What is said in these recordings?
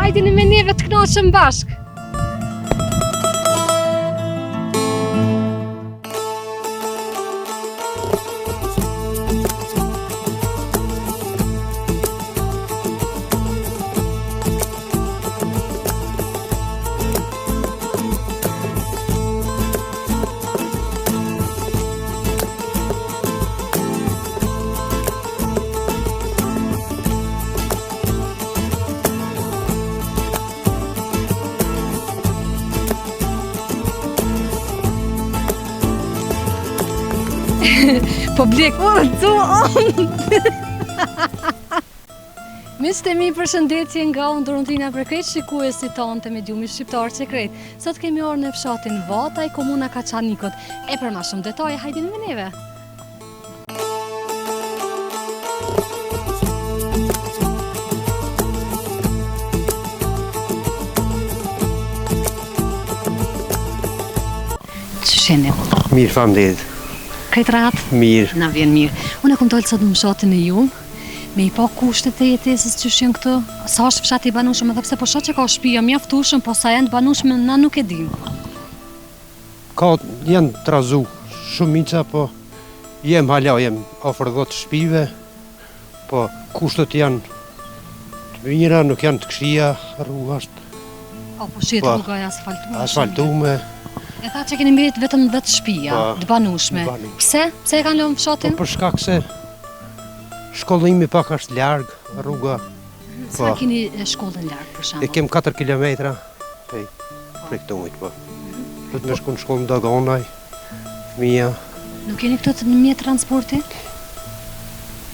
Hajdini me neve të knoqëm bashk. Po blek, Miqtë e mi, përshëndetje nga unë Dorontina për krejt shikuesit tonë të Mediumit Shqiptar Sekret. Sot kemi orë në fshatin Vataj, komuna Kaçanikut. E për ma shumë detaje, hajdini me neve. Qësheni? Mirë, famderit. Krejt ratë? Mirë. Na vjen mirë. Unë e kom dollë sot në fshatin e ju, me i pa kushtet e jetesës që shenë këtu. Sa është fshati i banushëm, edhe pse po shoh që ka shtëpia mjaftueshëm, po sa janë të banueshme na nuk e dim. Janë trazu shumica, po jem afër 10 shtëpive, po kushtet janë të mira, nuk janë të këqija, rruga është. Po shihet rruga e asfaltuar. Asfaltume. E tha që keni mberit vetëm 10 shtëpia të banueshme. Pse? Pse e kanë lënë fshatin? Po për shkak se shkollimi pak është larg, rruga. Sa keni shkollën larg për shembull? E kem 4 kilometra prej këtu po. Do të më shkon shkollën Dagonaj, fëmia. Nuk keni këtu të mjet transporti?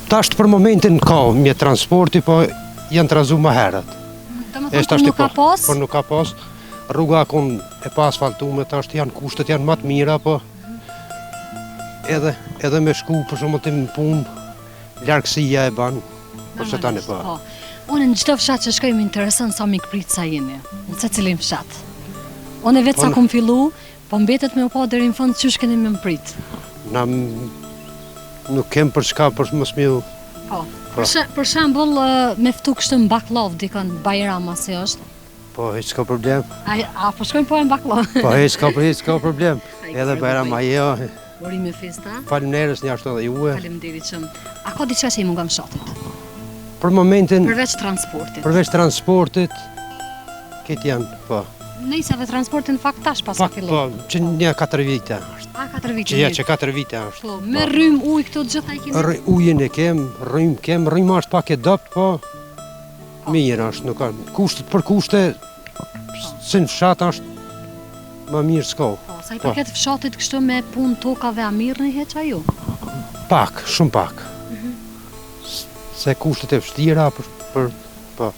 Tash për momentin ka mjet transporti, po janë trazu më herët. Domethënë nuk ka pas? Po nuk ka pas. Rruga kon e pa asfaltume, tash janë kushtet janë më të mira, po edhe me shku për shembull të në punë, largësia e ban, për se tani po. Unë në çdo fshat që shkoj më intereson sa mikprit sa jeni, në secilin fshat. Unë vetë sa kom fillu, po mbetet me u pa deri në fund çysh keni më mprit. Na nuk kem për çka për mos më. Po. Për shembull me ftu kështu në Baklov dikon Bajram si është. Po, hiç ka problem. A po shkojmë po në Baklov? Po, hiç ka problem. Edhe Bajram ajo. Urime festa. Faleminderit një ashtu edhe juve. Faleminderit shumë. A ka diçka që i mungon fshatit? Për momentin përveç transportit. Përveç transportit, këtë janë, po. Nëse edhe transportin fakt tash pas fillon. Po, që një 4 vite është. A 4 vite. Që 4 vite është. Po, me rrym ujë këtu gjithaj keni. Ujin e kem, rrym është pak e dopt, po. Mirë është, nuk ka kushtet për kushte, se në fshat është më mirë s'ka. Po, sa i përket fshatit kështu me punë tokave a mirë në heqa ju? Pak, shumë pak. Se kushtet e vështira për po.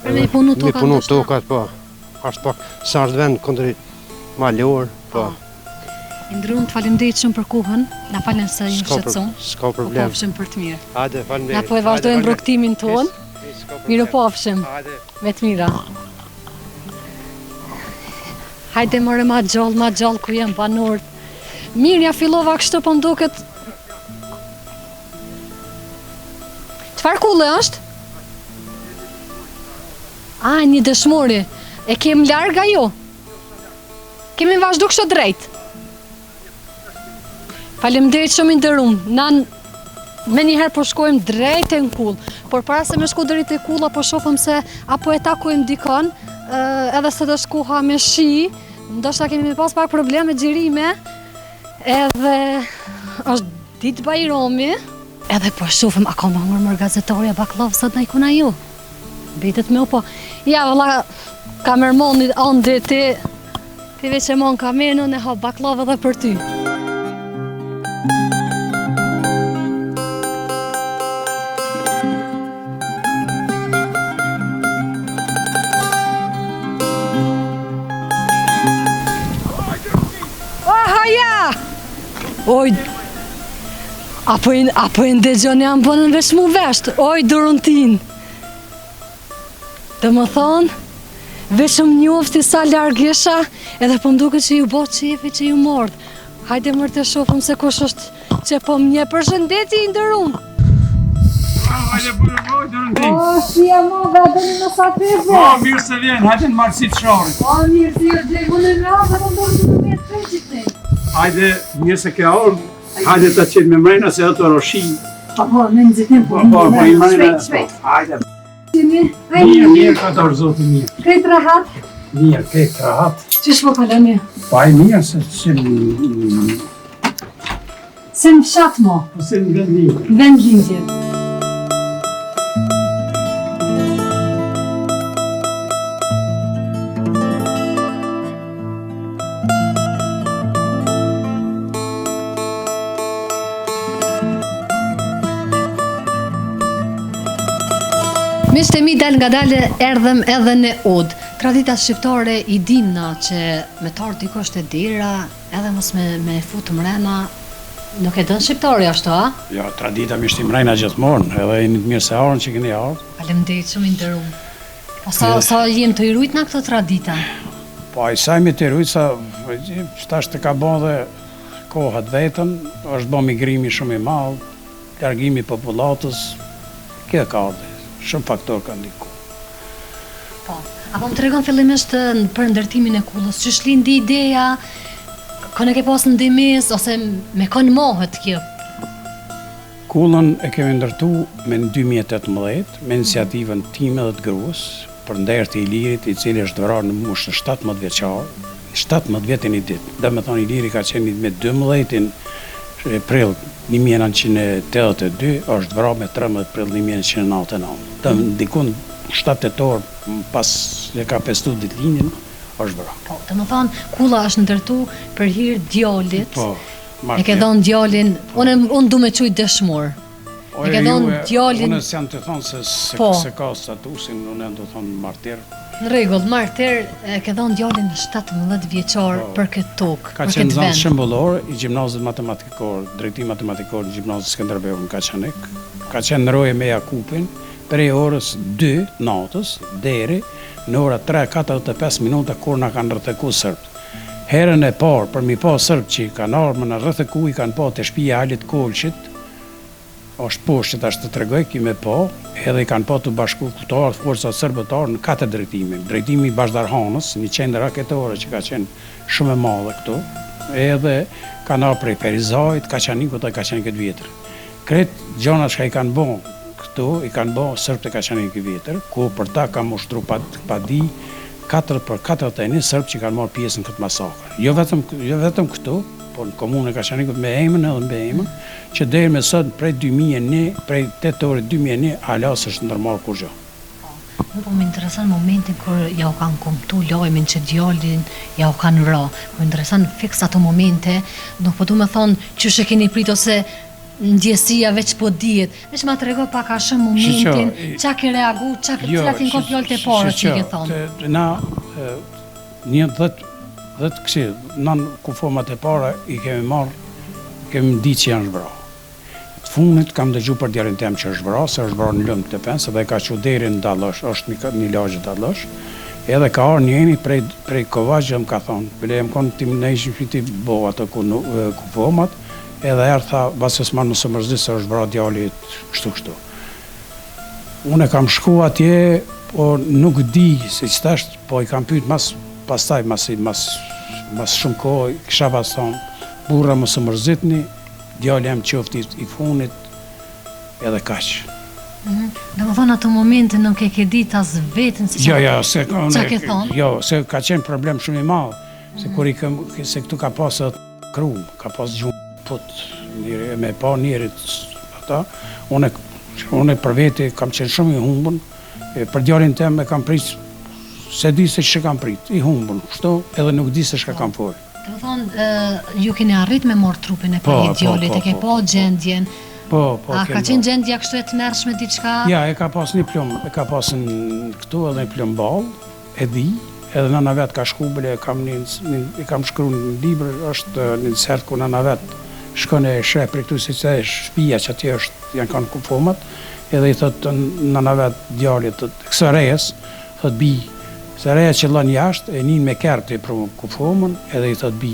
Për me punu tokat? Me punu tokat, po. Ashtë pak, sa është vend këndri malor, po. Indrun, të faleminderit shumë për kohën, na falen se ju shqetëson. S'ka problem. Po pofshim për të mirë. Hajde, faleminderit. Na po e vazhdojmë rrugtimin ton. Mirë pofshim. Me të mira. Hajde more ma gjallë ku jem banorët. Mirë, ja fillova kështu po nduket. Çfarë kulle është? Një dëshmori. E kem larg ajo? Kemi vazhdu kështu drejt. Faleminderit shumë i nderuar. Me njëherë po shkojmë drejt e në kull, por para se me shku drejt e kulla po shofëm se apo e takojmë dikon, edhe se do shkuha me shi, ndoshta kemi pas pak probleme xhirime, edhe është ditë Bajrami, edhe po shofëm a ka mangur mër gazetarja Baklov sot na ikuna ju. Betet me u po. Ja valla, kamermonit ande ti veç e mon kamerën, unë e ha Baklov edhe për ty. Oj, apo e ndëgjon jam bënën veç mu vesht, oj Dorontin. Dhe më thonë, veç më njofti sa largesha, edhe po mduke që ju bo qefi që ju mordë. Hajde mërë të shofëm se kush është që po mje përshëndetje i ndërum. Hajde, Dorontin. O, si Shia ma dhe adeni në sa treve. Po, mirë se vjen, hajde në marësit sharit. Po, mirë se jërë dhe më në rrë dhe më ndorë të me të fejqit ne. Hajde, mirë se ke orë, hajde të qenë me mrejna se ato roshin. Po, në nëzitim, po, i mrejna. shpejt. Hajde. Mirë, Mirë, ka të rëzotë mirë. Krejt rahat, Mirë, këtë rahat. që shpo kaloni? Pa e mirë se që Se në fshat mo, se në vendin. vend lindje. Miqtë e mi dal nga dale erdhem edhe në Odë. Tradita shqiptare i dimna që me tarë dikosh të dira, edhe mos me futë mrena, nuk e dënë shqiptari ashtu, a? Jo, tradita mi shti mrejna gjithmonë, edhe e një të mirë se arën që këni arë. Faleminderit shumë i nderuar. Po sa jem të i rujt nga këto tradita? Po a i sajmi të rujtë sa shtash të ka bon dhe kohat vetën, është bo migrimi shumë i malë, largimi popullatës, kjo ka ardhe, shumë faktor ka ndiku. Po. Apo më tregon fillimisht për ndërtimin e kullës, që shlindi ideja, kënë e ke pas në ndimis, ose me kënë mohet kjo? Kullën e kemi ndërtu me në 2018, me iniciativën time dhe të gruas, për ndërë të Ilirit, i cili është vrarë në mushë 17 vjeçar, 17 vjetin i ditë. Dhe me thonë Iliri ka qenë me 12 prill 1982, është vrarë me 13 prill 1999. Dhe ndikun 7 tetor pas e ka festu ditëlindjen, është vrarë. Po, të më thonë, kulla është ndërtu për hir djalit, Po, e ke dhënë djalin, unë du me quj dëshmor. E ke dhënë djalin... Unë s'jam të thonë se ka statusin, unë jam të thonë martir. Në rregull, martir, e ke dhënë djalin 17 vjeçar për këtë tokë, Ka për qenë këtë zonë vend. shembullor i gjimnazit matematikor, drejtim matematikor në gjimnazit Skënderbeu në Kaçanik. Ka qenë në roje me Jakupin, prej orës 2 natës deri në ora 3:45 minuta kur na kanë rrethëku sërbët. Herën e parë për mi pa sërbë që kanë ardhur në rrethëku i kanë pa te shtëpia e Alit Kolçit, është poshtë tash të tregoj me pa, edhe i kanë pa të bashkëpunëtorë forcat serbëtare në 4 drejtime. Drejtimi i Bashdarhanës, një qendër raketore që ka qenë shumë e madhe këtu, edhe kanë ardhur prej Ferizajit, Kaçanikut dhe Kaçanikut vjetër. Kretë gjona që i kanë bën këtu, i kanë bën serbët e Kaçanikut vjetër, ku për ta ka mushtru pa di 4/41 serbë që kanë marrë pjesë në këtë masakër. Jo vetëm këtu, por në komunën e Kaçanikut me emën edhe mbe emën, që deri me sot prej 2001, prej tetorit 2001, hala s'është ndërmarrë kur gjë. Më po më interesan momentin kur ja u kanë kombëtu lajmin që djalin ja u kanë rë. Më interesan fiks ato momente, nuk po du me thonë që shë keni prit ose ndjesia veç po dihet. Veç ma trego pak a shumë momentin, qa ke reagu, cilat kin ko fjalët e parë që i ke thonë. Na, një 10 kësi, në kufomat e para i kemi marrë, kemi ditë që janë zhvra. Të fundit kam dëgju për djalin tem që është zhvra, se është zhvra në lëmë të pensë, dhe ka që deri në Dallosh, është një lagje Dallosh, edhe ka arë njeni prej Kovaqë më ka thonë, bile më konë tim në ishim që ti bo ato kufomat, edhe erë tha, basës ma nësë mërzit se është zhvra djalit kështu. Unë e kam shku atje, po nuk di se që tashtë, po i kam pyet pastaj, mas shumë kohë, kisha pas thonë, burra më së mërzitni, djali jam qofti i funit, edhe kaq. Dhe më thonë ato momente nuk e ke ditë as vetën se qa ke thonë? Jo, se ka qenë problem shumë i madh, se këtu ka pas krum, ka pas gjumë put, me pa njerit ata, unë për veti kam qenë shumë i humbën, për djalin tem e kam prit, se di se që kam prit, i humbën, kështu, edhe nuk di se shka kam folë. Të më thonë, ju keni arrit me morë trupin e për djalit, e ke pa gjendjen, a ka qenë gjendja kështu e të mërshme diçka? Ja, e ka pas një plumb, e ka pas në këtu edhe një plumb ball, e di, edhe nëna vet ka shku, bile e kam shkru në libër, është një sert ku nëna vet shkon e shre për këtu si që e shpia që atje janë kanë kufomat, edhe i thotë nëna vet djalit, kësë rejes, thotë bi, se reja që lën jashtë, e njën me kërë të i për kufomën, edhe i thotë bi,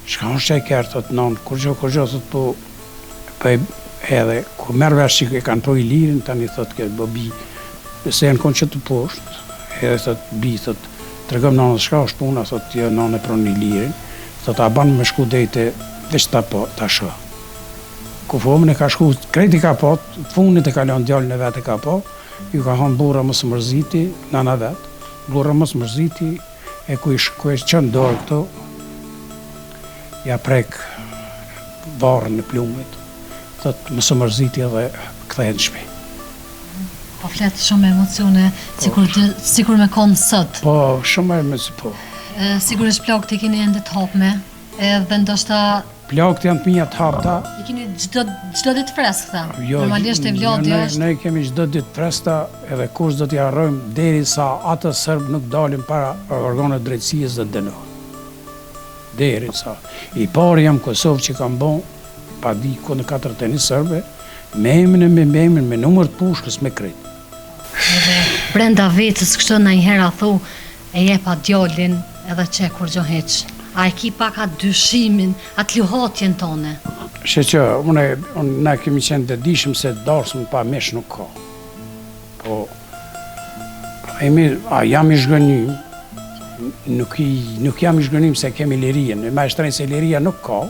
shka është që e kërë, thotë nënë, kur gjo, thotë po edhe, ku merë vesh që e kanë pro i lirin, tani thotë këtë, bo bi, Se janë konë që të poshtë, edhe thot, bi, thot, të regëm nana shka është puna, thot, jo nana pro një lirin, thot, a banë me shku dhejte, veç ta po, ta shë. Ku fomën e ka shku, krejti ka po, funit e ka leon djallën e vetë e ka po, ju ka thonë burra mos mërziti, nana vetë, burra mos mërziti, e ku e qënë dorë këto, ja prek varën në plumit, thot, mos mërziti edhe kthehen në shtëpi. Po fletë shumë emocione, sikur me konë sot. Po, shumë emocione, po. Sigurisht plagët i keni ende të hapme, edhe ndoshta Plagët janë të mija të hapta. i keni çdo ditë freskëta. Jo, Normalisht e vlodhja është. Ne kemi çdo ditë freskëta, edhe kush do t'i harrojmë derisa atë serb nuk dalin para organeve drejtësisë dhe dënohen. Derisa. I pari jam Kosovë që kam bon, pa di ku në 41 serbe, me emrin, me numër të pushkës, me krejt. Edhe brenda vetës kështu ndonjëherë thu e jepa djalin edhe që kur gjo heq. A e ki pak atë dyshimin, atë luhatjen tone. Që ne kemi qenë të dishëm se darsëm pa mesh nuk ka. Po, jam i zhgënim, nuk jam i zhgënim se kemi lirien, me shtrenjë se liria nuk ka,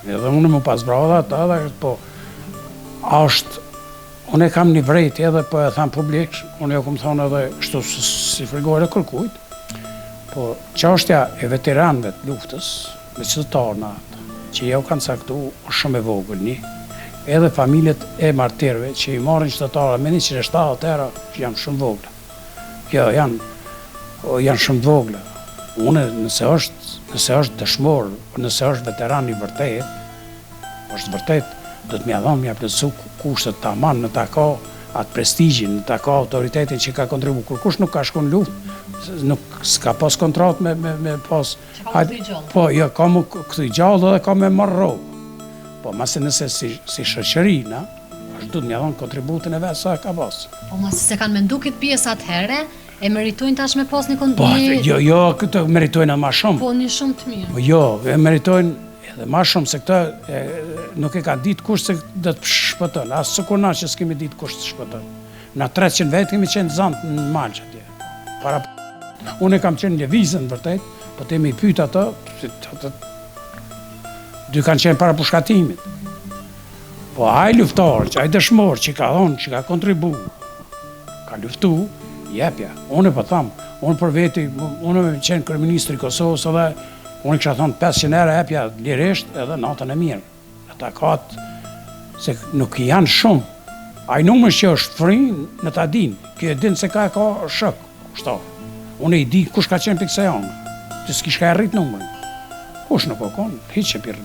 edhe unë më pas brava dhe ata, po, unë e kam një vrejt edhe, po e tham publik, unë e kom thonë edhe, shtu si frigore kërkujt, po, qashtja e veteranëve të luftës, me qytetarëna, që jau kanë caktu, është shumë e vogël një, edhe familjet e martirëve që i marrin qytetarë, me një që atëra që janë shumë vogla. Kjo janë shumë vogla. Unë nëse është dëshmor, nëse është veteran i vërtet, është vërtet, do të mja dhëmë, mja plëcu kushtet të aman, në ta ka atë prestigjin, në ta ka autoritetin që ka kontribu. Kur kush nuk ka shku në luft, nuk s'ka pas kontrat me pas... Që ka më këthy gjallë. Po, jo, ka më këthy gjallë dhe ka me marrë robë. Po, mase nëse si shoqërina, është du të mja dhënë kontributin e vetë sa e ka pas. Po mos se kanë mendu këtë pjesë atëhere, e meritojnë tash me pas një Po, jo, këtë meritojnë edhe ma shumë. Po, një shumë të mirë. Po, jo, e meritojnë edhe ma shumë, se këta nuk e ka ditë kush se dhe të shpëtën, asë së kur na që s'kemi ditë kush të shpëtën. Na 300 vetë kemi qenë zantë në malë atje. Unë e kam qenë lëvizën vërtet, po të mi pyta ato, dy kanë qenë para pushkatimit. Po aj luftar, që aj dëshmor, që ka thonë, që ka kontribu, ka luftu, jepja. Unë e po thamë, unë për veti, unë me qenë kryeministri i Kosovës edhe, unë kisha thonë 500 euro jepja lirisht edhe natën e mirë. Ata katë, se nuk janë shumë. Aj numër që është frinë, në ta dinë, kjo e dinë se ka shok, kushtarë. Unë e di kush ka qenë për kësa janë, që s'kish ka e rritë numërin. Kush nuk o konë, hiqë e pirë,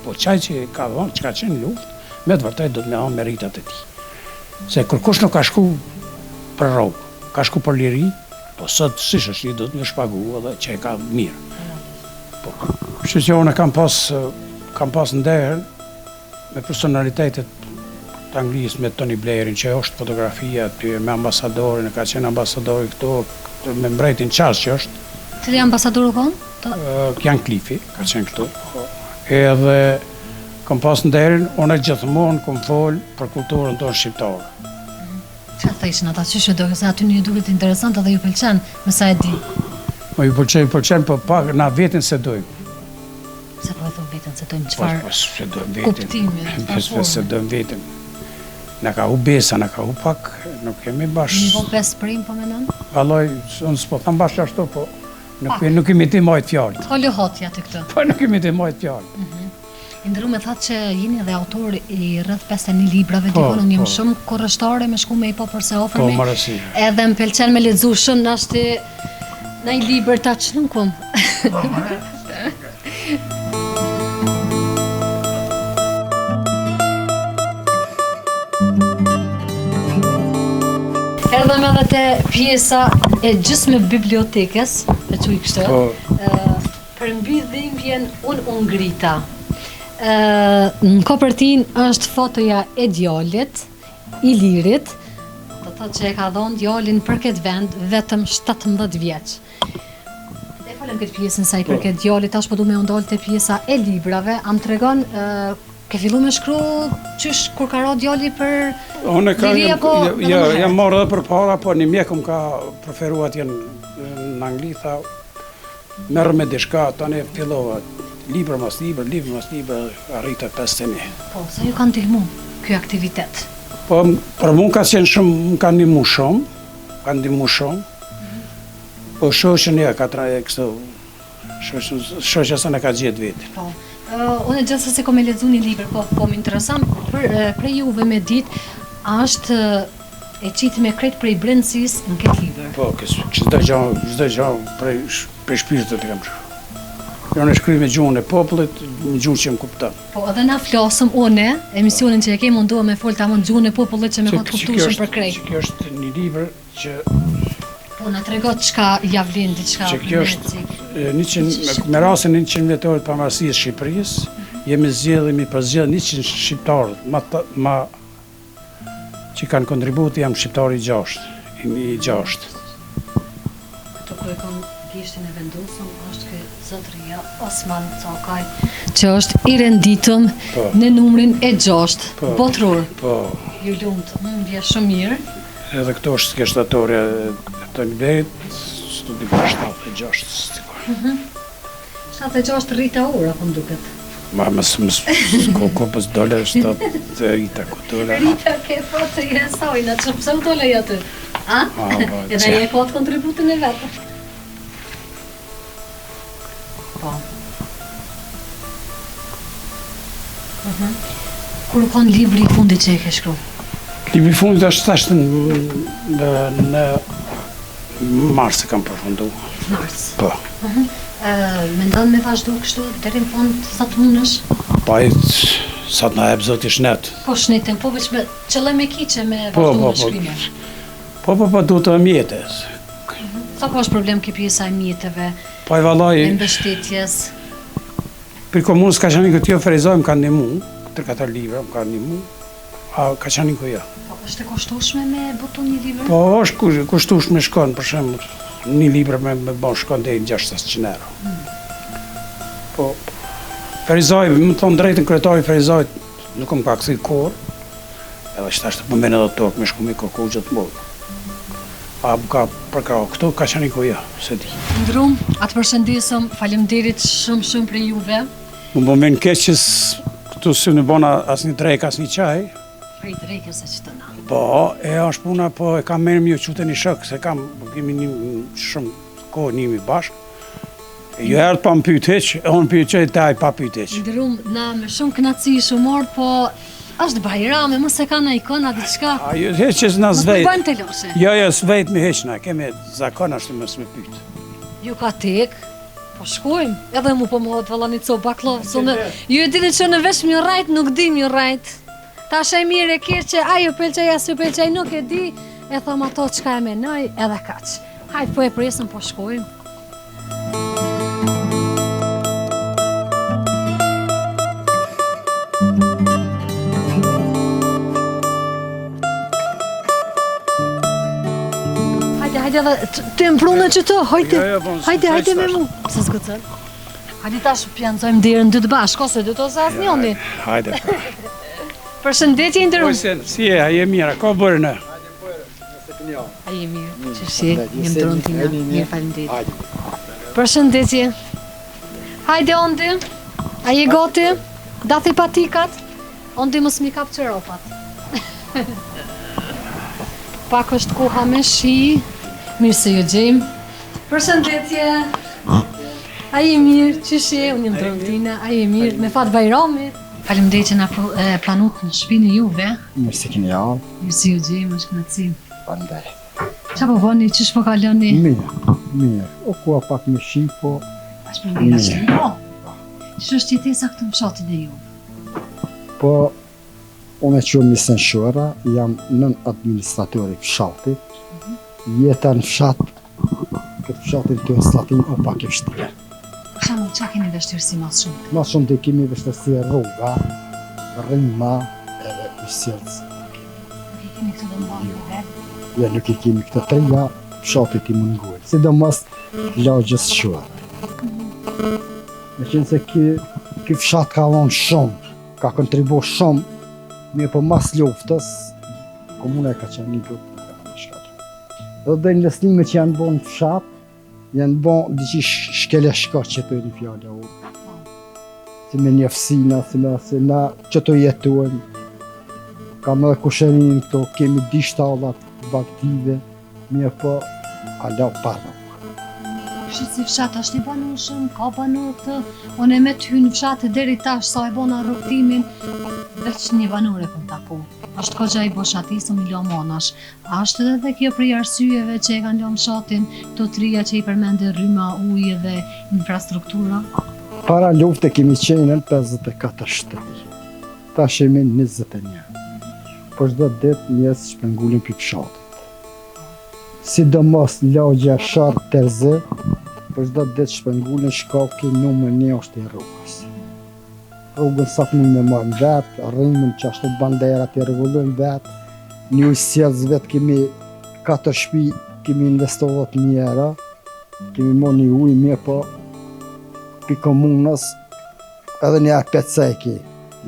po qaj që ka dhonë, që ka qenë luft, me të vërtet do të me dhonë meritat e ti. Se kër kush nuk ka shku për robë, ka shku për liri, po sot si shështi do të me shpagu edhe që e ka mirë. Po, që unë kam pas ndërën me personalitetet të Anglisë me Tony Blairin, që është fotografia aty me ambasadorin, ka qenë ambasadori këto, me mbretin Qas që është. Cili ambasadoru konë? Jan Klifi, ka qenë këtu. Edhe kam pas nderin, unë e gjithmonë kom folë për kulturën tonë shqiptare. Që të ishin ata, që do, se aty një duket interesant edhe ju pëlqen, me sa e di. Po ju pëlqen, po pak na vetin se dojmë. Se po e thon vetën, se dojmë qëfar Po se dojmë vetin. kuptimi. Se dojmë vetin. Në ka hu besa, në ka hu pak, nuk kemi bashkë. Nivo 5 prim, po menon? Valoj, unë s'po tham bashkë ashtu, po nuk kemi ti majtë fjallë. Ka lëhotja të këtë. Po nuk kemi ti majtë fjallë. Indru me thatë që jeni edhe autor i rrëth 51 librave, dikon unë jem shumë korrështare me shku me i po përse Po, ofërmi. marësi. Edhe më pëlqen me lexu shumë nashti në i liber ta që nuk kom. Erdhëm edhe te pjesa e gjysmë bibliotekës, e që i kështë, për mbi dhimbjen unë ngrita. Në kopertin është fotoja e djalit, i lirit, të thotë që e ka dhonë djalin për këtë vend vetëm 17 vjeç. E folëm këtë pjesën sa i për këtë djalit, tash po du me undalë të pjesa e librave, am tregon Ke fillu me shkru qysh kur ka ra djali për Unë liri apo jam marrë edhe për para, po një mjek më ka preferuar t'jen në Angli, tha, merr me diçka, tani fillova libër mas libër, arrita 500.000. Po, sa ju kanë ndihmu ky aktivitet? Po, për mua ka qenë shumë, më ka ndihmu shumë, po shoqën ja ka kështu, shoqja sa në ka gjetë vetë. Po, unë gjithsesi kom e lexuar një libër, po më intereson për juve me ditë, është e qitë me krejt prej brendësisë në këtë libër. Po, çdo gjë prej shpirtit e kam shkruar. Jo në shkruaj me gjuhën e popullit, me gjuhën që më kupton. Po, edhe na flosëm une, emisionin që e kemi munduar me fol tamam gjuhën e popullit që me ka kuptuar për krejt. Kjo është një libër që po na tregon çka ja vlen diçka. Që kjo është me rastin 100 vjetorit të pavarësisë së Shqipërisë, jemi përzgjedh 100 shqiptarë ma që kanë kontribuar, jam shqiptari i 6. Ato ku e kanë gishtin e vendosur është ky zotëria Osman Cakaj, që është i renditëm në numrin e 6 botëror. Po. Ju lumt, më vjen shumë mirë. Edhe këto është skeshtatorja të nivelit, studi për 76. 76 rrita ora, po m'duket. Ma kopës dole është të rrita këtore. Rrita ke po të jesojnë, që pëse u dole aty? A? Edhe je po të kontributin e vetë. Po. Kur u kanë libri i fundit që e ke shkru? Libri i fundit është thashtë në mars e kam përfundu. Mars? Po. Mendon me vazhdu kështu deri në fund sa të mundesh? Pa sa të na jep Zoti shnet. Po shnetin, po veç me qëllim e kiqe me vazhdu me shkrimin. Po, duhet të mjetes. Sa po është problem ke pjesa e mjeteve? Po e vallaj. E mbështetjes. Për komunës Kaçaniku t'jo Ferizoj më kanë ndihmu, 3-4 libra më kanë ndihmu, a Kaçaniku ja. Po është e kushtueshme me butu një libër? Po është kushtueshme shkon, për shembull, një libër me bon shkon deri në 600 euro. Po Ferizoj, më thon drejtën kryetari Ferizoj nuk më ka kthy kurrë. Edhe thashtë po më edhe tokë me shku me kërku gjë të mbot. A më ka përkrau, këtu Kaçaniku ja, se di. Ndrum, atë përshëndesëm, faleminderit shumë për juve. Më bën keq që këtu si në bona asnjë drejk, asnjë çaj. Prej drekës e që të na. Po, e është puna, po e kam merë mjë qute një shok, se kemi një shumë kohë njëmi bashkë. Jo erë pa më pytë heq, unë pytë që e taj pa pytë heq. Ndrum, na me shumë kënaqësi shumor, po është bajrame, mos e ka na ikona diçka. A jo heq që s'na zvejt. Mos bëjmë të loshe. Jo, s'vejt me heqna, kemi zakon ashtu me s'me pytë. Ju ka tek, po shkojmë, edhe mu po më hodë valla një copë baklovë, ju e dini që në vesh mjë rajt, nuk di mjë rajt. Ta shë e mirë e kirë që ajo pëlqej, asë pëlqej, nuk e di, e thëm ato qka e menoj, edhe kaq. Hajtë po e presëm, po shkojmë. Hajde edhe, të më prunë që të, hajde me mu. Se s'gëtër. Hajde tash pjanëzojmë dirën dy të bashkë, ose dy të ose asë njëndi. Hajde. Përshëndetje ndërun. Si e, a je mira, ka bërë në? A je mirë, që shi, një ndërun tina, mirë faleminderit. Përshëndetje. Hajde ondi, a je goti? Dati patikat? Ondi mos mi kap qëropat. Pak është koha me shi, mirë se ju gjejmë. Përshëndetje. A je mirë, që shi, unë një ndërun tina, a je mirë, me fat bajrami. Faleminderit që na planut në shtëpinë e juve. Mirë se keni ardhur. Mirë se ju gjejmë, është kënaqësi. Faleminderit. Qa po bëni, qësh po kaloni? Mirë. O kua pak me shi, po... Ashtë për mirë që po. Qësh është jetesa këtu në fshatin e ju? Po, unë e quhem Nisen Shora, jam nën administratori fshatit. Jeta në fshat, këtë fshatin të Slatin o pak e vështirë. Shamu, qa keni vështirësi mas shumë? Mas shumë të kemi vështirësi rruga, rrima edhe ysjelës. Nuk i keni këtë dëmbarë dhe? Ja, nuk i kemi këtë treja, fshatit i munguar. Sidomos lagjës Shora. Me qenë se ky fshat ka vonë shumë, ka kontribu shumë, mirë po mas luftës, komuna e ka qenë një luftë në shkallë. Dhe dhe investime që janë bo në fshat, janë bo diqi shkele shka që të një fjallë a unë. Si me njëfsina, si me asina që të jetuem. Kam edhe kushenin këto, kemi di shtallat baktive, mirë po, ala parë. Kështë si fshat është një banur shumë, ka banur këtë, unë e me të hynë fshat e deri tash sa e bona rrugtimin, veç një banur e këm taku. Është kogja i boshatisë milion monash. A është edhe kjo prej arsyeve që e kanë lënë fshatin, këto trija që i përmende rryma, ujë dhe infrastruktura? Para lufte kemi qenë në 54 shtëpi. Tash jemi 21. Po çdo ditë njerëz shpengulin për fshatit. Sidomos lagja Sharp Terzi, për çdo ditë shpengulin shkapi numër 1 është i rrugës. Rrugën sa të mund me marrë vetë, rrimën që ashtu banderat i rregullojnë vetë, një ujësjelës vetë kemi 4 shtëpi, kemi investuar mjera, kemi marrë një ujë mirë po pi komunës edhe një apeceki.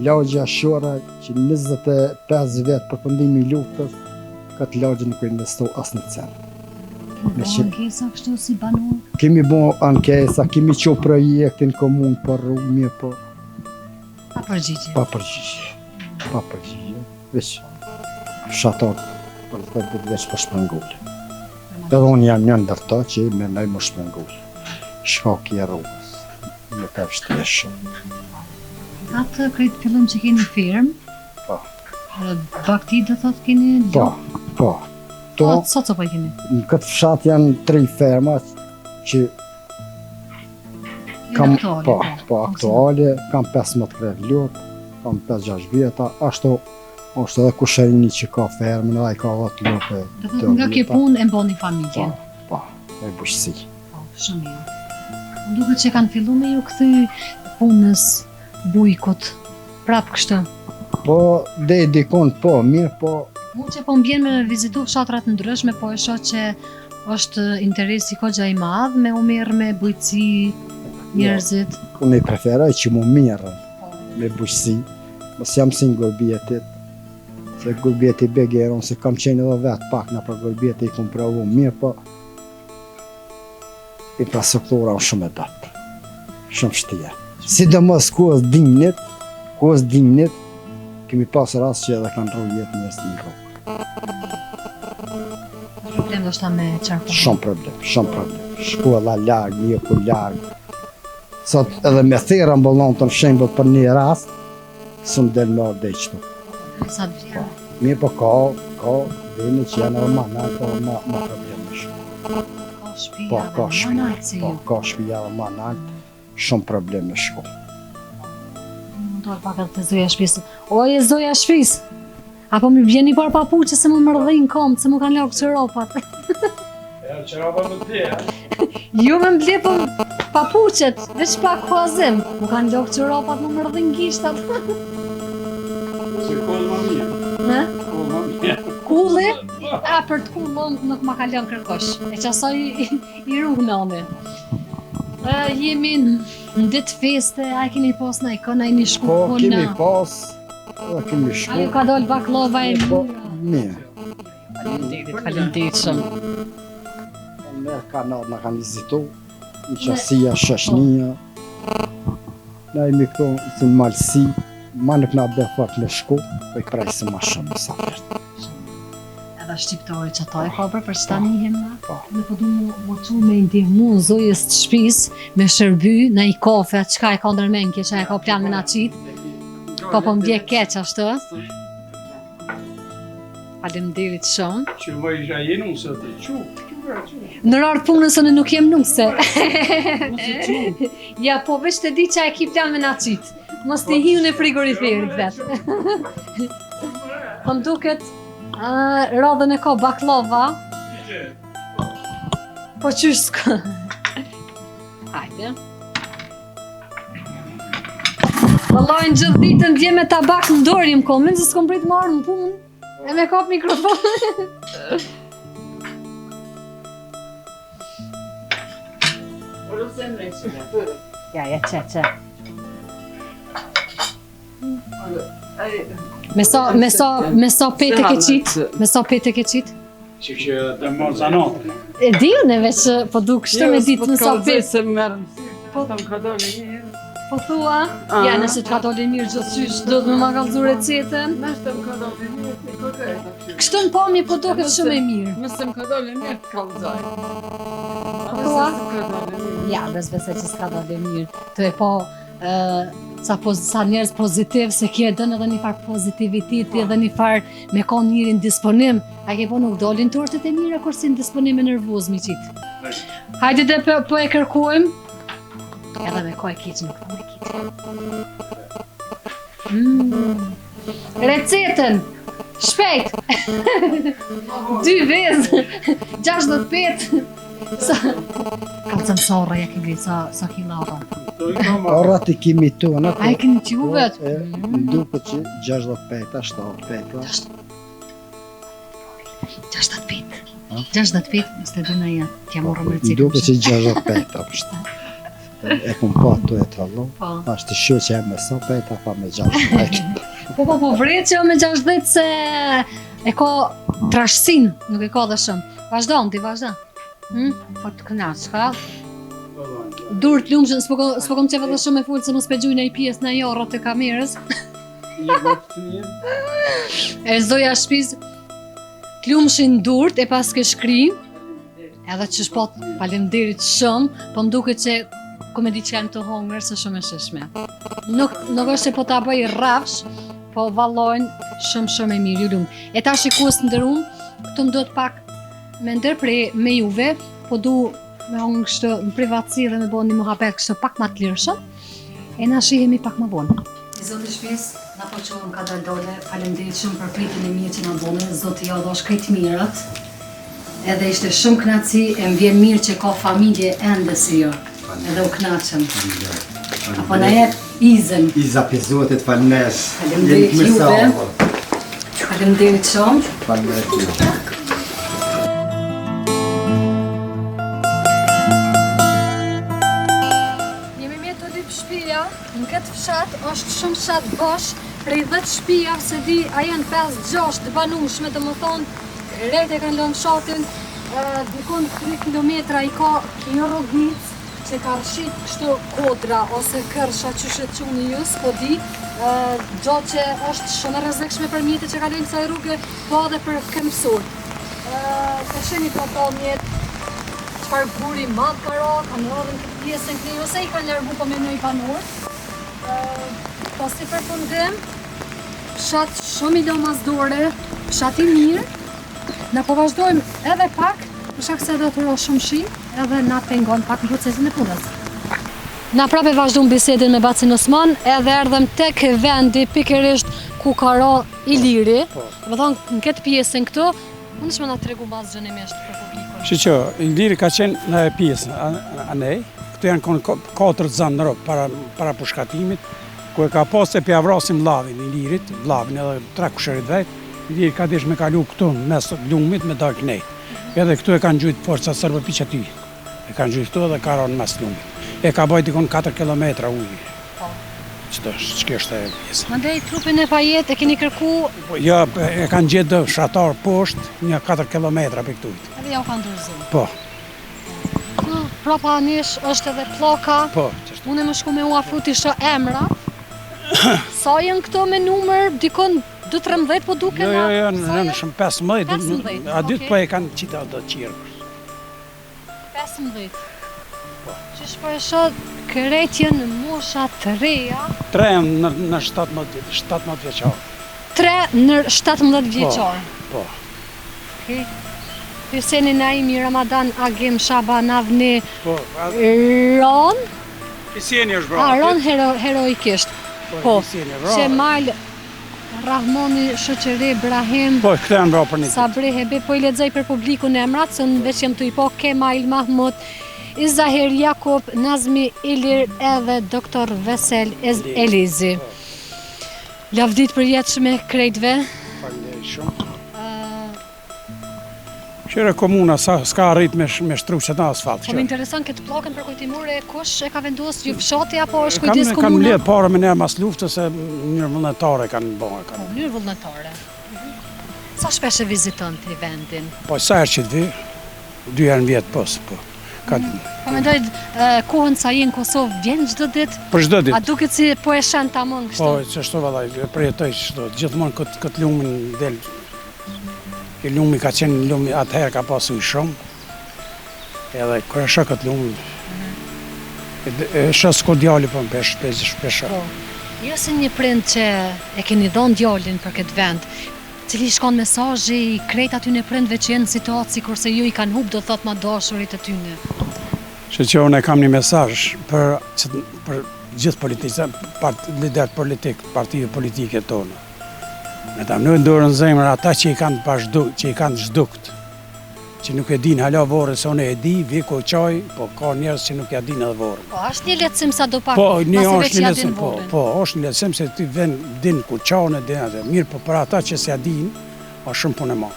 Lagja Shora që 25 vetë përfundimi i luftës, këtë lagjë nuk e investu asë në cent. Po ankesa kështu si banur? Kemi bo ankesa, kemi qo projektin komunë për rrugë, mirë po Pa përgjigje. pa përgjigje. Pa përgjigje. Veç fshatar për të ditë veç për shpengullë. Edhe unë jam një ndër ta që me nëj më shpengullë. Shkaki e rrugës. Në ka vështirë shumë. Atë krejt fillim që keni firmë? Po. Bakti do thot keni? Po, po. To, Sot po keni? në këtë fshat janë 3 ferma që kam, po, aktuale, kam 15 krev lot, kam 5-6 vjeta, ashtu është edhe kusherini që ka fermën, edhe i ka 10 lope. Do thot nga kjo punë e mboni familjen? Po, e bujqësi. Po, shumë mirë. Më duket që kanë fillu me ju kthy punës bujkut, prapë kështu. Po, dhe i dikon, po, mirë, po, Mu që po mbjen me vizitu fshatrat ndryshme, po e shoh që është interesi kogja i madh me u merr me bujqësi njerëzit. unë i preferoj që mu mirën me bujqësi, mos jam si në gorbjetit, se gorbjeti begeron, se kam qenë edhe vetë pak në për gorbjeti i kom pravu mirë, po infrastruktura është shumë e datë, shumë shtia. Sidomos kohës dimnit, kemi pas rast që edhe kanë rrugë jetë njës në rrugë. Problem do shta me qarku. Shumë problem. Shkolla largë, mjeku largë. Sot edhe me thera ambulantën shembol për një rast, së më del me ardhe i qëtu. Sa të vjerë. Mirë po ka vene që janë edhe ma naltë, edhe ma probleme shumë. Ka shpia Po, ka dhe shpia, monartë si po, ju. ka shpia edhe ma naltë, shumë probleme shko. Mund të pak edhe të zoja shpisë. Oje zoja shpisë! Apo më vjeni par papuqe se më mërdhin kom, se më kanë lakë qëropat. Qërapa më të dheja. Ju me mble për papuqet, veç pak huazim. Më kanë lakë qëropat, më mërdhin gishtat. Se kohë më mirë. Ne? Kohë më mirë. Kulli, për të kullë nuk ma ka lënë kërkosh. E që asaj i rrugë nani. Jemi në ditë feste, a keni pas në ikon, a i një shku Po, po kemi në... pas, edhe kemi A ju shku. ka dollë baklava e Po, mira. mirë. Faleminderit shumë. Ne na kanë vizitu, në qasia, shashnia. Na imi këto si në malësi, ma nuk na be fakt me shku, po i prajse ma shumë në safert. Edhe shqiptore që ta e ka për që njihim na. Po. Ne po du më qu me ndihmu zojës të shpis, me shërby, në i kafe, qka e ka ndërmenke, që e ka plan me na qit. Po po m'bje keq ashtu. Faleminderit shumë. Që më isha jenu se të qu. Në rarë punës unë nuk jem nuse. Ja, po veç të di që e ki plan me na qit. Mos të hiu në frigoriferit vetë. Po m'duket, radhën e ka baklava. Po qysh s'ka. Hajde. Vallaj në gjithë ditën dje me tabak në dorë jem komen, se s'kom prit marrë në punë. E me kap mikrofonin. Ja, që. Me sa pete ke qit? Me sa pete ke qit? Që të mos zanotë. E di unë veç po du kështu me ditë me sa pete. Se merë, po të më ka dole mirë. Po thua? Ja, nëse të ka dole mirë gjithësysh, do të më ma kallëzu recetën. Nështë më ka dole mirë, të kërkaj. Kështu në pomje po duket shumë e mirë. Mëse më ka dole mirë të kallëzaj. Thua? Ka dole mirë. Ja, besoj që s'ka dole mirë. Të e po sa njerëz pozitiv, se kjo e dën edhe një farë pozitiviteti edhe një farë me ka njëri në disponim. A ke po nuk dolin tortet e mira kur si në disponim e nervoz mi qitë. Hajde dhe po e kërkojmë. Edhe me ko e keq nuk po e keq. Recetën! Shpejt! 2 vezë! 65! Kalëcëm sa orra ja ke gri, sa kilava. Orrat i kimi tona. A e keni qu vetë? Duket që 65, 75. 65, nësë të dëna ja, t'ja morëm recetën. Duket që 65 është. E kum pa tu e të hallu. Po. Ashtë të shu që e me 105, pa me 60. Po vret që jo me 60 se e ka trashësin, nuk e ka dhe shumë. Vazhdo, ti vazhdo. Po të kënaq, ka? Dur të lumshën, s'po kom qeve dhe shumë e full se mos pe gjujnë e i pjesë në jarrat e kamerës. E zoja shpiz, të lumshin durt e pas ke shkri, edhe që shpot faleminderit shumë, po m'duket që ku me di që jam të hongër se shumë e shishme. Nuk është që po ta bëj rrafsh, po vallojnë shumë e mirë ju lumë. E ta shikus në ndërum, këtu më do të pak me ndërprej me juve, po du me hongë kështë në privatësi dhe me bo një muhabet kështë pak ma të lirëshëm, e na shihemi pak ma bonë. Zotë shpis, na po qohëm ka dole, faleminderit shumë për pritin e mirë që na bone, Zotë ja dhosh krejt mirët, edhe ishte shumë knaci, e më vjen mirë që ka familje ende si jo, edhe u knaqëm. Apo na jep izën. Iza pizotet falnes. Faleminderit juve. Faleminderit shumë. Falnes juve. Jemi me të lyp shtëpia, në këtë fshat është shumë fshat bosh, prej 10 shtëpia, se di a janë 5-6 të banueshme, domethënë krejt e kanë lënë fshatin, dikon 3 kilometra i ka një rrugicë që ka rshit kështu kodra ose kërsha që shëquni ju, s'po di, gjatë që është shumë e rrezikshme për mjetet që kalojnë kësaj rrugë, po edhe për këmbësor. Të sheni të mjet, çfarë buri madh ka ra, kanë radhën këtë pjesën këni, ose i kanë largu po me nëj panor. Pas të përfundim, fshat shumë i domazdore, fshat i mirë, na po vazhdojmë edhe pak, për shkak se do të ro shumë shi, edhe na pengon pak në procesin e punës. Na prape vazhdojmë bisedin me Bacin Osman, edhe erdhem tek vendi pikërisht ku ka ra Iliri. Do thonë në këtë pjesën këtu, mund shme na tregu bazë gjënimisht për publikun. Që, Iliri ka qenë në pjesën anej, këtu janë 4 zanë në rokë para pushkatimit, ku e ka pas e pjavrasim lavin Ilirit, lavin edhe 3 kushërit vetë, Iliri ka dish me kalu këtu në mes lumit me dalë kënej. Edhe këtu e kanë gjujtë forca sërbë piq aty. E kanë gjujtë këtu edhe ka ronë mes lumit. E ka bëjt ikon 4 kilometra ujë. Që është e pjesë. Mandej trupin e pajet e keni kërku? Ja, e kanë gjetë shatar poshtë një 4 kilometra për këtu. Edhe ja u kanë dorëzu. Po. Prapa nesh është edhe pllaka. Po. Unë më shku me u afru të isha emra. Sa janë këto me numër, dikon 12 po duke na? Jo, në shumë 15. 15, A dytë po e kanë qita do qirë. 15. Që shpo e shot këretje në mosha të reja. 3 në 17 vjeqarë. 3 në 17 vjeqarë. Po. Okej. Hyseni Naimi, Ramadan, Agim, Shaban, Avni, Po. Ron? Hyseni është bra. Ron heroikisht. Po. Hyseni bra. Shemal, Rahmoni, Shoqeri, Ibrahim, Po, këtë janë bra për një. Sabri Hebe, po i lexoj për publikun emrat, se në veç jem të i po Kemail Mahmut, Izahir Jakub, Nazmi Ilir edhe Dr. Vesel Elizi. Lavdit për jetë shumë krejtve. Faleminderit shumë. Qire komuna s'ka arrit me shtru që ta asfalt. Po më intereson këtë pllakën për kujtimore, kush e ka vendosur, ju fshati apo është Kam kujdes kam komuna? mbledh para me ne mas luftës se mënyrë vullnetare kanë bërë. Po, në mënyrë vullnetare. Sa shpesh e viziton ti vendin? Po sa herë që të vi, 2 herë në vjet po. Ka Po mendoj kohën sa je në Kosovë vjen çdo ditë? për çdo A ditë. duket si po e shen tamam kështu? Po, çështo vallai, përjetoj çdo. Gjithmonë kët lumin del. Ky lumi ka qenë lumi atëherë ka pasur shumë. Edhe kur e shoh kët lum. Shoh s'ko djali po shpesh. Po. Jo si një prind që e keni dhënë djalin për këtë vend, cili shkon mesazhi i krejt aty në prindve që jenë në situatë sikurse ju i kanë humb do thot ma dashurit e tyne. Që unë e kam një mesazh për gjithë lider politik, partive politike tonë. Me ta mënyrë dorën zemër ata që i kanë zhdukt, që nuk e din hala vorën, se unë e di, vi ko qaj, po ka njerëz që nuk ja din edhe vorën. Po, është një letësim sa do pak, Po, një masive është që një ja letësim, din vorën. po, është një letësim se ti din ku qane, din atë. Mirë, po për ata që s'ja din, është shumë punë e madhe.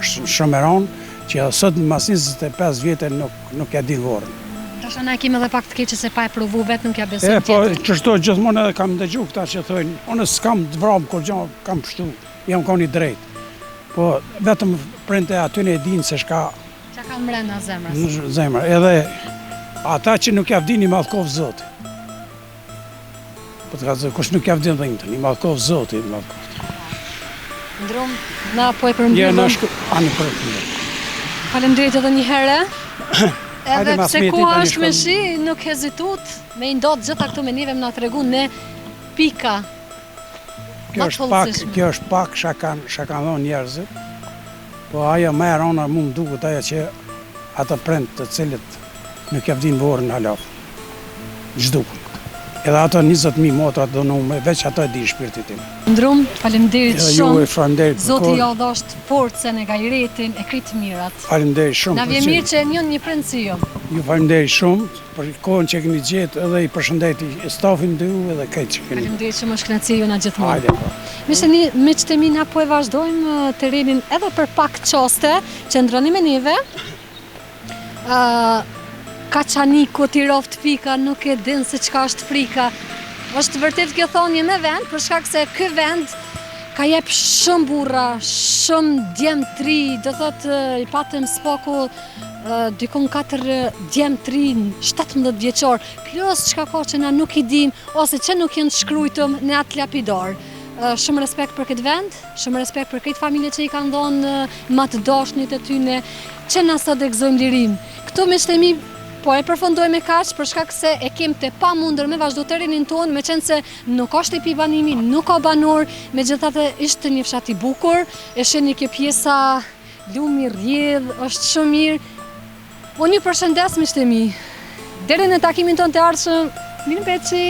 Është shumë e ranë, që edhe sot mas 25 vjetë nuk ja din vorën. Tasha na kemi edhe pak të keqe se pa e provu vetë nuk ja E, besojmë po, tjetër. qështo gjithmonë edhe kam dëgju këta që thojnë, unë s'kam të vram kur gjë, kam pështu, jam ka një drejt. Po, vetëm printe aty në e dinë se shka Qa ka mrena zemrës. në zemër. Edhe ata që nuk ja vdin i madhkov Zoti. Po të ka zë, kush nuk ja vdin dhe njëtën, i madhkov Zoti, i madhkov. Ndrum, na po e Ja, përmbyllim. anë për të Faleminderit edhe një herë. Hajde, Edhe mas pse meti, koha tani është me shkojmë. shi, nuk hezitut me i ndot gjitha këtu me neve më na tregu ne pika. Kjo është pak shka kanë dhënë njerëzit, po ajo më e rana mu më duket ajo që ata prind të cilët nuk ja vdin vorën halaf. Zhdukën. Edhe ato 20.000 motra do nume, veç ato e di shpirtit tim. Ndrum, faleminderit Edhe ju e shumë. falenderit për Zoti kohën. ja dhosht forcën e gajretin e kritë mirat. Falenderit shumë. Na për vjen që- mirë që e njën një prind si ju. Ju falenderit shumë për kohën që keni gjetë edhe i përshëndeti stafin dhe ju edhe këtë që keni. Faleminderit shumë është kënaqësi ju na gjithmonë. Hajde po. Miqtë e mi na po e vazhdojmë terrenin edhe për pak qaste që ndroni me neve. Kaçaniku t'i roft pika nuk e din se çka është frika. Është vërtet kjo thonje me vend, për shkak se ky vend ka jep shumë burra, shumë djem tri, do thot i patëm spaku dikon 4 djem tri 17 vjeqor, plus çka ka që na nuk i dim, ose që nuk jenë shkrujtëm në atë lapidar. Shumë respekt për këtë vend, shumë respekt për këtë familje që i kanë dhonë ma të dashnit e tyne, që na sot e gëzojmë lirim. Këtu me shtemi po e përfundoj me kaq për shkak se e kem të pa mundër me vazhdo terrenin tonë, me qenë se nuk ka shtëpi banimi, nuk ka banor, megjithatë ishte një fshat i bukur, e shihni kjo pjesa lumi rrjedh, është shumë mirë. Unë ju përshëndes miqtë e mi. Deri në takimin tonë të ardhshëm, mirë peci.